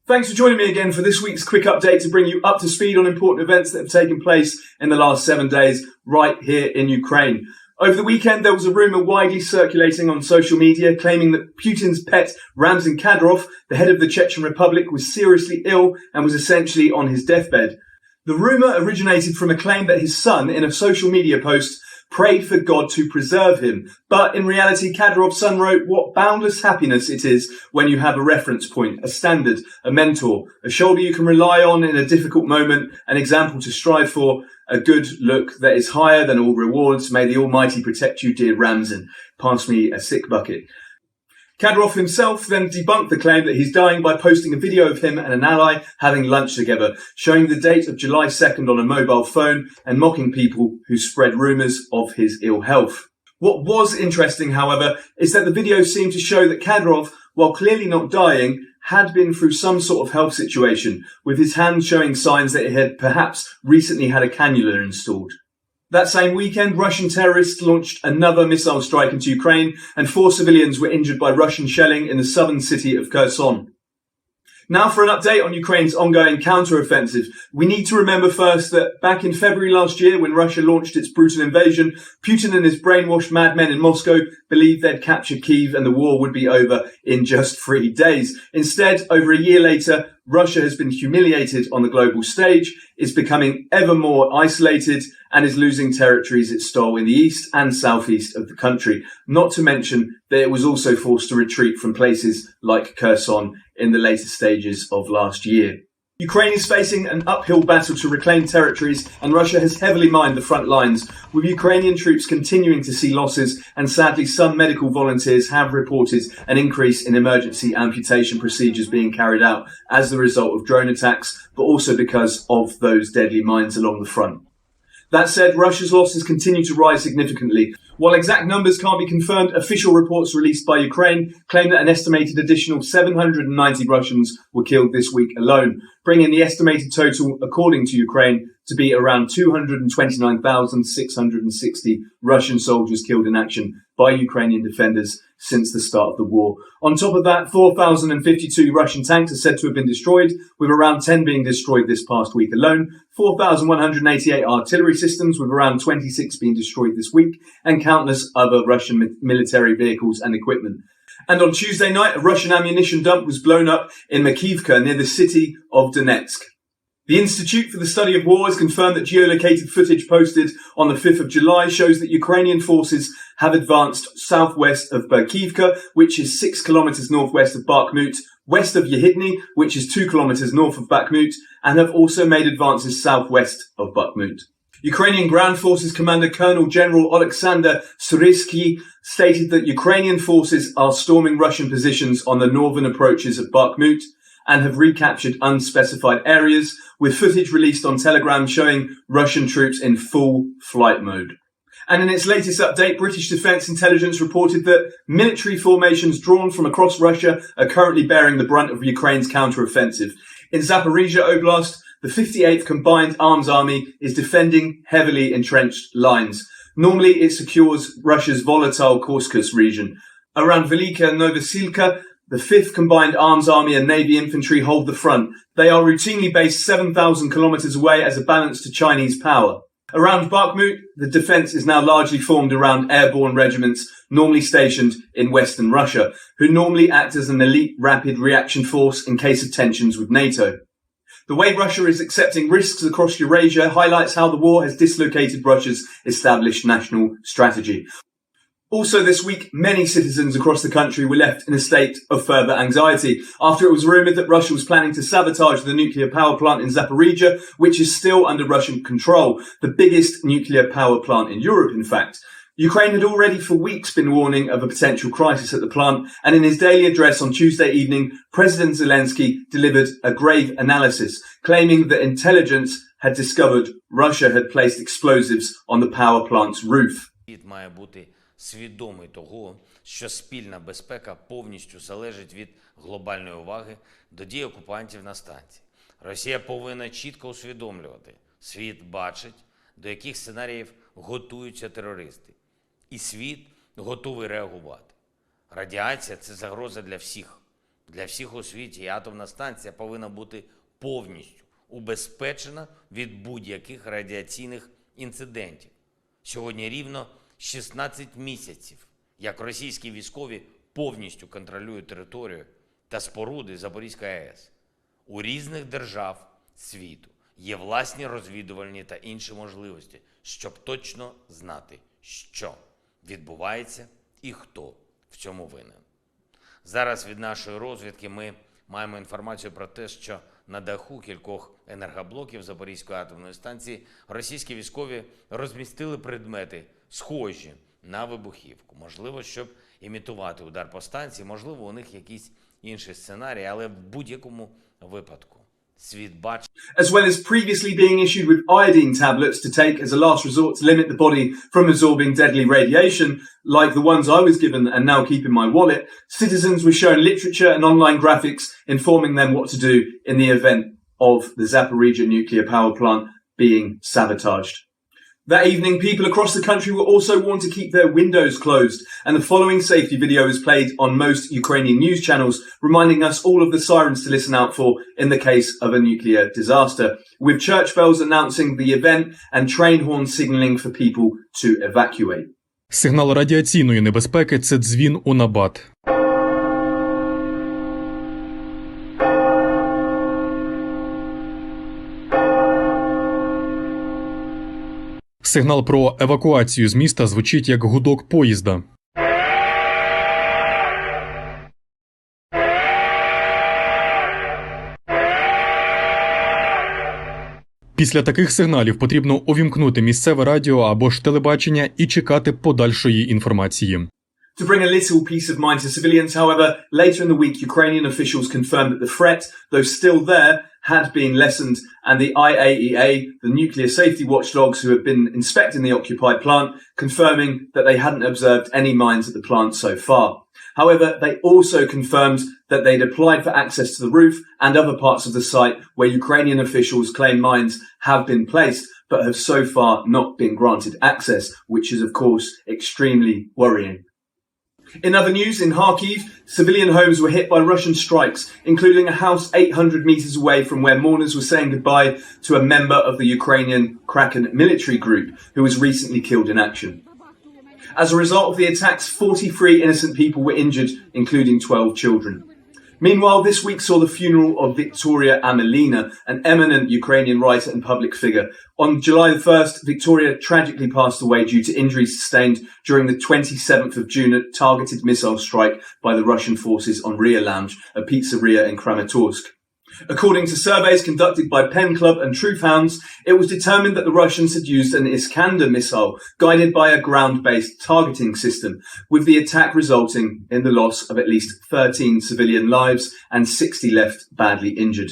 Thanks for joining me again for this week's quick update to bring you up to speed on important events that have taken place in the last 7 days right here in Ukraine. Over the weekend, there was a rumour widely circulating on social media claiming that Putin's pet, Ramzan Kadyrov, the head of the Chechen Republic, was seriously ill and was essentially on his deathbed. The rumour originated from a claim that his son, in a social media post, prayed for God to preserve him. But in reality, Kadyrov's son wrote what boundless happiness it is when you have a reference point, a standard, a mentor, a shoulder you can rely on in a difficult moment, an example to strive for, a good look that is higher than all rewards. May the Almighty protect you, dear Ramzan. Pass me a sick bucket. Kadyrov himself then debunked the claim that he's dying by posting a video of him and an ally having lunch together, showing the date of July 2nd on a mobile phone and mocking people who spread rumours of his ill health. What was interesting, however, is that the video seemed to show that Kadyrov, while clearly not dying, had been through some sort of health situation, with his hand showing signs that he had perhaps recently had a cannula installed. That same weekend, Russian terrorists launched another missile strike into Ukraine, and 4 civilians were injured by Russian shelling in the southern city of Kherson. Now for an update on Ukraine's ongoing counteroffensive. We need to remember first that back in February last year, when Russia launched its brutal invasion, Putin and his brainwashed madmen in Moscow believed they'd captured Kyiv and the war would be over in just 3 days. Instead, over a year later, Russia has been humiliated on the global stage, is becoming ever more isolated, and is losing territories it stole in the east and southeast of the country. Not to mention that it was also forced to retreat from places like Kherson in the later stages of last year. Ukraine is facing an uphill battle to reclaim territories, and Russia has heavily mined the front lines, with Ukrainian troops continuing to see losses, and sadly some medical volunteers have reported an increase in emergency amputation procedures being carried out as the result of drone attacks, but also because of those deadly mines along the front. That said, Russia's losses continue to rise significantly. While exact numbers can't be confirmed, official reports released by Ukraine claim that an estimated additional 790 Russians were killed this week alone, bringing the estimated total, according to Ukraine, to be around 229,660 Russian soldiers killed in action by Ukrainian defenders since the start of the war. On top of that, 4,052 Russian tanks are said to have been destroyed, with around 10 being destroyed this past week alone, 4,188 artillery systems, with around 26 being destroyed this week, and countless other Russian military vehicles and equipment. And on Tuesday night, a Russian ammunition dump was blown up in Makivka near the city of Donetsk. The Institute for the Study of War has confirmed that geolocated footage posted on the 5th of July shows that Ukrainian forces have advanced southwest of Berkivka, which is 6 kilometers northwest of Bakhmut, west of Yehidny, which is 2 kilometers north of Bakhmut, and have also made advances southwest of Bakhmut. Ukrainian Ground Forces Commander Colonel General Alexander Surisky stated that Ukrainian forces are storming Russian positions on the northern approaches of Bakhmut and have recaptured unspecified areas, with footage released on Telegram showing Russian troops in full flight mode. And in its latest update, British Defence Intelligence reported that military formations drawn from across Russia are currently bearing the brunt of Ukraine's counteroffensive. In Zaporizhzhia Oblast, the 58th Combined Arms Army is defending heavily entrenched lines. Normally, it secures Russia's volatile Kyrgyz region. Around Velika Novosilka, the 5th Combined Arms Army and Navy Infantry hold the front. They are routinely based 7,000 kilometers away as a balance to Chinese power. Around Bakhmut, the defense is now largely formed around airborne regiments normally stationed in Western Russia, who normally act as an elite rapid reaction force in case of tensions with NATO. The way Russia is accepting risks across Eurasia highlights how the war has dislocated Russia's established national strategy. Also this week, many citizens across the country were left in a state of further anxiety after it was rumoured that Russia was planning to sabotage the nuclear power plant in Zaporizhzhia, which is still under Russian control, the biggest nuclear power plant in Europe, in fact. Ukraine had already for weeks been warning of a potential crisis at the plant, and in his daily address on Tuesday evening, President Zelensky delivered a grave analysis, claiming that intelligence had discovered Russia had placed explosives on the power plant's roof. Свідомий того, що спільна безпека повністю залежить від глобальної уваги до дій окупантів на станції. Росія повинна чітко усвідомлювати, світ бачить, до яких сценаріїв готуються терористи. І світ готовий реагувати. Радіація – це загроза для всіх. Для всіх у світі атомна станція повинна бути повністю убезпечена від будь-яких радіаційних інцидентів. Сьогодні рівно 16 місяців, як російські військові повністю контролюють територію та споруди Запорізької АЕС. У різних держав світу є власні розвідувальні та інші можливості, щоб точно знати, що відбувається і хто в цьому винен. Зараз від нашої розвідки ми маємо інформацію про те, що на даху кількох енергоблоків Запорізької атомної станції російські військові розмістили предмети, схожі на вибухівку. Можливо, щоб імітувати удар по станції, можливо, у них якісь інші сценарії, але в будь-якому випадку світ бачить. As well as previously being issued with iodine tablets to take as a last resort to limit the body from absorbing deadly radiation, like the ones I was given and now keep in my wallet, citizens were shown literature and online graphics informing them what to do in the event of the Zaporizhzhia Nuclear Power Plant being sabotaged. That evening, people across the country were also warned to keep their windows closed, and the following safety video was played on most Ukrainian news channels, reminding us all of the sirens to listen out for in the case of a nuclear disaster, with church bells announcing the event and train horns signalling for people to evacuate. Сигнал радіаційної небезпеки – це дзвін у набат. Сигнал про евакуацію з міста звучить як гудок поїзда. Після таких сигналів потрібно увімкнути місцеве радіо або ж телебачення і чекати подальшої інформації. To bring a little peace of mind to civilians, however, later in the week, Ukrainian officials confirmed that the threat, though still there, had been lessened, and the IAEA, the nuclear safety watchdogs who have been inspecting the occupied plant, confirming that they hadn't observed any mines at the plant so far. However, they also confirmed that they'd applied for access to the roof and other parts of the site where Ukrainian officials claim mines have been placed, but have so far not been granted access, which is, of course, extremely worrying. In other news, in Kyiv, civilian homes were hit by Russian strikes, including a house 800 meters away from where mourners were saying goodbye to a member of the Ukrainian Kraken military group who was recently killed in action. As a result of the attacks, 43 innocent people were injured, including 12 children. Meanwhile, this week saw the funeral of Victoria Amelina, an eminent Ukrainian writer and public figure. On July the 1st, Victoria tragically passed away due to injuries sustained during the 27th of June targeted missile strike by the Russian forces on Ria Lounge, a pizzeria in Kramatorsk. According to surveys conducted by Pen Club and Truth Hounds, it was determined that the Russians had used an Iskander missile guided by a ground-based targeting system, with the attack resulting in the loss of at least 13 civilian lives and 60 left badly injured.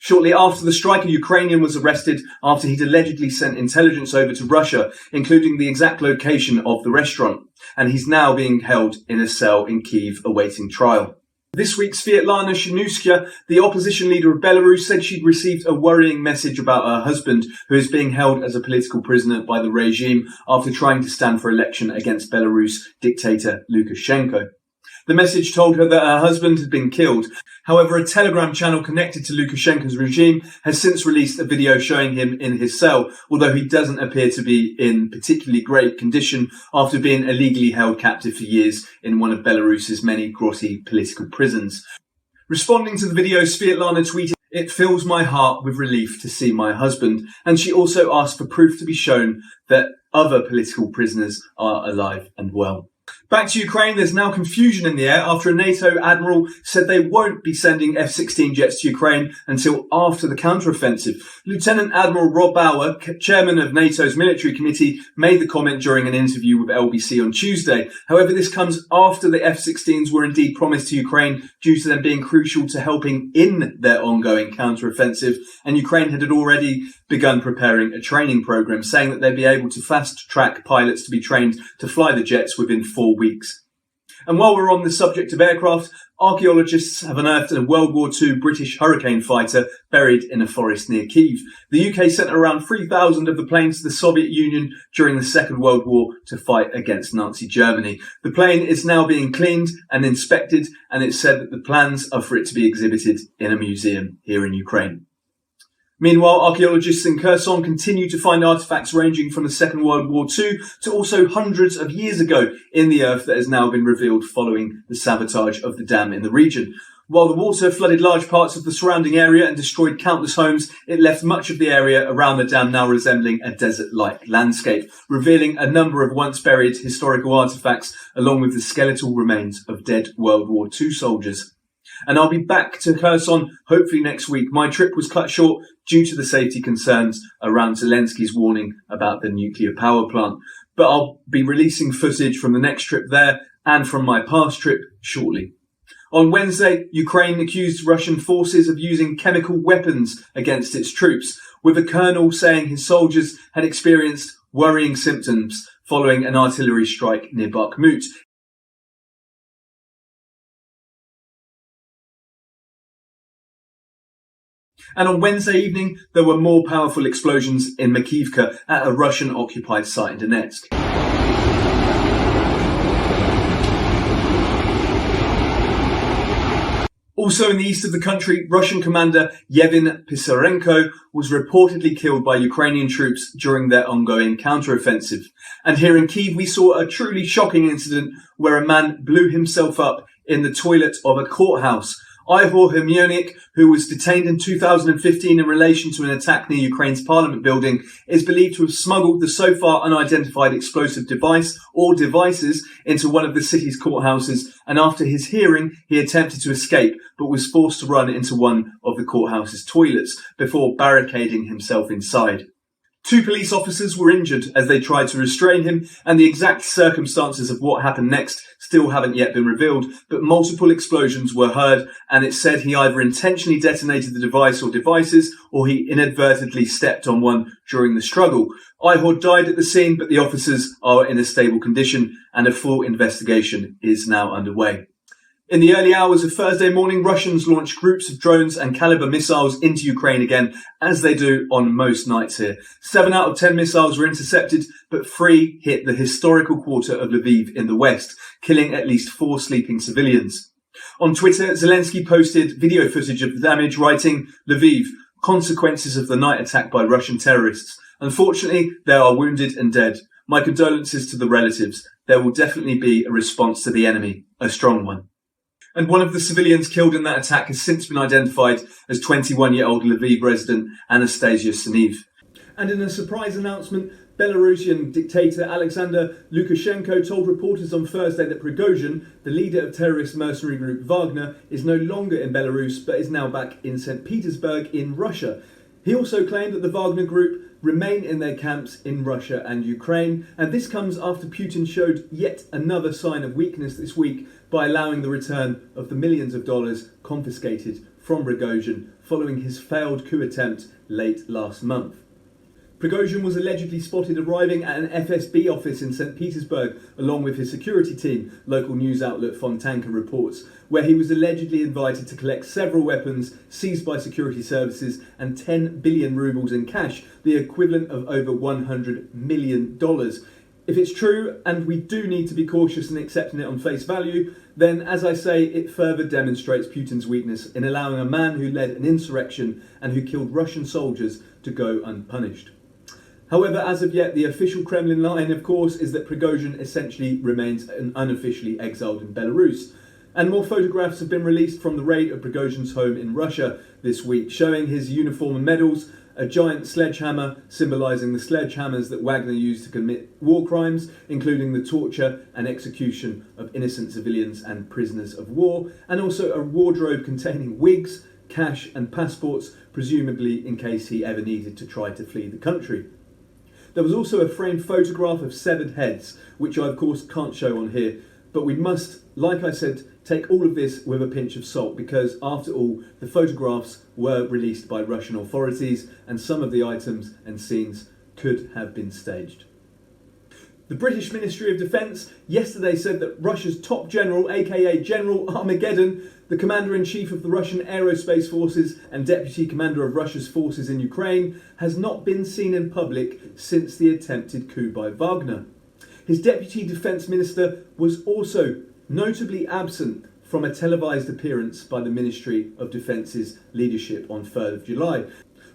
Shortly after the strike, a Ukrainian was arrested after he'd allegedly sent intelligence over to Russia, including the exact location of the restaurant, and he's now being held in a cell in Kyiv awaiting trial. This week, Svietlana Shchanouska, the opposition leader of Belarus, said she'd received a worrying message about her husband, who is being held as a political prisoner by the regime after trying to stand for election against Belarus dictator Lukashenko. The message told her that her husband had been killed. However, a Telegram channel connected to Lukashenko's regime has since released a video showing him in his cell, although he doesn't appear to be in particularly great condition after being illegally held captive for years in one of Belarus's many grotty political prisons. Responding to the video, Svietlana tweeted, "It fills my heart with relief to see my husband," and she also asked for proof to be shown that other political prisoners are alive and well. Back to Ukraine, there's now confusion in the air after a NATO admiral said they won't be sending F-16 jets to Ukraine until after the counteroffensive. Lieutenant Admiral Rob Bauer, chairman of NATO's military committee, made the comment during an interview with LBC on Tuesday. However, this comes after the F-16s were indeed promised to Ukraine due to them being crucial to helping in their ongoing counteroffensive, and Ukraine had already begun preparing a training program, saying that they'd be able to fast-track pilots to be trained to fly the jets within 4 weeks. And while we're on the subject of aircraft, Archaeologists have unearthed a World War II British Hurricane fighter buried in a forest near Kyiv. The UK sent around 3,000 of the planes to the Soviet Union during the Second World War to fight against Nazi Germany. The plane is now being cleaned and inspected, and it's said that the plans are for it to be exhibited in a museum here in Ukraine. Meanwhile, archaeologists in Kherson continue to find artefacts ranging from the Second World War II to also hundreds of years ago in the earth that has now been revealed following the sabotage of the dam in the region. While the water flooded large parts of the surrounding area and destroyed countless homes, it left much of the area around the dam now resembling a desert-like landscape, revealing a number of once buried historical artefacts along with the skeletal remains of dead World War II soldiers. And I'll be back to Kherson hopefully next week. My trip was cut short due to the safety concerns around Zelensky's warning about the nuclear power plant. But I'll be releasing footage from the next trip there and from my past trip shortly. On Wednesday, Ukraine accused Russian forces of using chemical weapons against its troops, with a colonel saying his soldiers had experienced worrying symptoms following an artillery strike near Bakhmut. And on Wednesday evening, there were more powerful explosions in Makivka at a Russian-occupied site in Donetsk. Also in the east of the country, Russian commander Yevhen Pisarenko was reportedly killed by Ukrainian troops during their ongoing counteroffensive. And here in Kyiv, we saw a truly shocking incident where a man blew himself up in the toilet of a courthouse. Ihor Hymyonik, who was detained in 2015 in relation to an attack near Ukraine's parliament building, is believed to have smuggled the so far unidentified explosive device or devices into one of the city's courthouses, and after his hearing, he attempted to escape but was forced to run into one of the courthouse's toilets before barricading himself inside. 2 police officers were injured as they tried to restrain him, and the exact circumstances of what happened next still haven't yet been revealed, but multiple explosions were heard, and it's said he either intentionally detonated the device or devices, or he inadvertently stepped on one during the struggle. Ihor died at the scene, but the officers are in a stable condition, and a full investigation is now underway. In the early hours of Thursday morning, Russians launched groups of drones and Caliber missiles into Ukraine again, as they do on most nights here. 7 out of 10 missiles were intercepted, but 3 hit the historical quarter of Lviv in the west, killing at least 4 sleeping civilians. On Twitter, Zelensky posted video footage of the damage, writing, "Lviv, consequences of the night attack by Russian terrorists. Unfortunately, there are wounded and dead. My condolences to the relatives. There will definitely be a response to the enemy, a strong one." And one of the civilians killed in that attack has since been identified as 21-year-old Lviv resident Anastasia Syniv. And in a surprise announcement, Belarusian dictator Alexander Lukashenko told reporters on Thursday that Prigozhin, the leader of terrorist mercenary group Wagner, is no longer in Belarus but is now back in St. Petersburg in Russia. He also claimed that the Wagner group remain in their camps in Russia and Ukraine, and this comes after Putin showed yet another sign of weakness this week by allowing the return of the millions of dollars confiscated from Prigozhin following his failed coup attempt late last month. Prigozhin was allegedly spotted arriving at an FSB office in St. Petersburg along with his security team, local news outlet Fontanka reports, where he was allegedly invited to collect several weapons seized by security services and 10 billion rubles in cash, the equivalent of over $100 million. If it's true, and we do need to be cautious in accepting it on face value, then, as I say, it further demonstrates Putin's weakness in allowing a man who led an insurrection and who killed Russian soldiers to go unpunished. However, as of yet, the official Kremlin line, of course, is that Prigozhin essentially remains unofficially exiled in Belarus. And more photographs have been released from the raid of Prigozhin's home in Russia this week, showing his uniform and medals, a giant sledgehammer symbolising the sledgehammers that Wagner used to commit war crimes, including the torture and execution of innocent civilians and prisoners of war, and also a wardrobe containing wigs, cash and passports, presumably in case he ever needed to try to flee the country. There was also a framed photograph of severed heads, which I of course can't show on here, but we must, like I said, take all of this with a pinch of salt because, after all, the photographs were released by Russian authorities and some of the items and scenes could have been staged. The British Ministry of Defence yesterday said that Russia's top general, aka General Armageddon, the commander-in-chief of the Russian Aerospace Forces and deputy commander of Russia's forces in Ukraine, has not been seen in public since the attempted coup by Wagner. His deputy defence minister was also notably absent from a televised appearance by the Ministry of Defence's leadership on 3rd of July.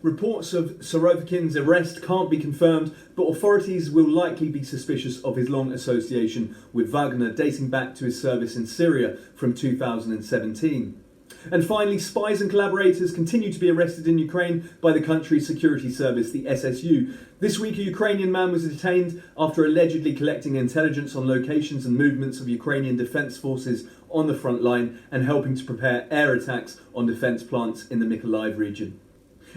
Reports of Sorokin's arrest can't be confirmed, but authorities will likely be suspicious of his long association with Wagner, dating back to his service in Syria from 2017. And finally, spies and collaborators continue to be arrested in Ukraine by the country's security service, the SSU. This week, a Ukrainian man was detained after allegedly collecting intelligence on locations and movements of Ukrainian defence forces on the front line and helping to prepare air attacks on defence plants in the Mykolaiv region.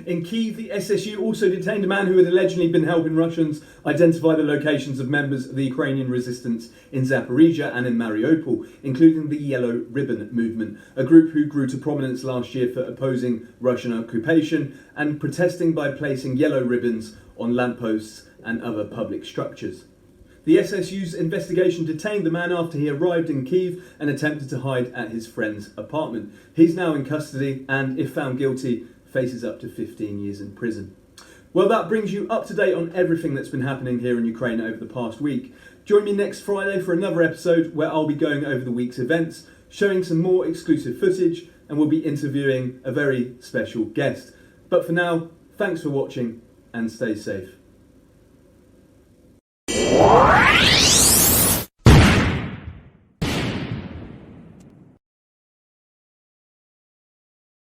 In Kyiv, the SSU also detained a man who had allegedly been helping Russians identify the locations of members of the Ukrainian resistance in Zaporizhzhia and in Mariupol, including the Yellow Ribbon movement, a group who grew to prominence last year for opposing Russian occupation and protesting by placing yellow ribbons on lampposts and other public structures. The SSU's investigation detained the man after he arrived in Kyiv and attempted to hide at his friend's apartment. He's now in custody and, if found guilty, faces up to 15 years in prison. Well, that brings you up to date on everything that's been happening here in Ukraine over the past week. Join me next Friday for another episode where I'll be going over the week's events, showing some more exclusive footage, and we'll be interviewing a very special guest. But for now, thanks for watching and stay safe.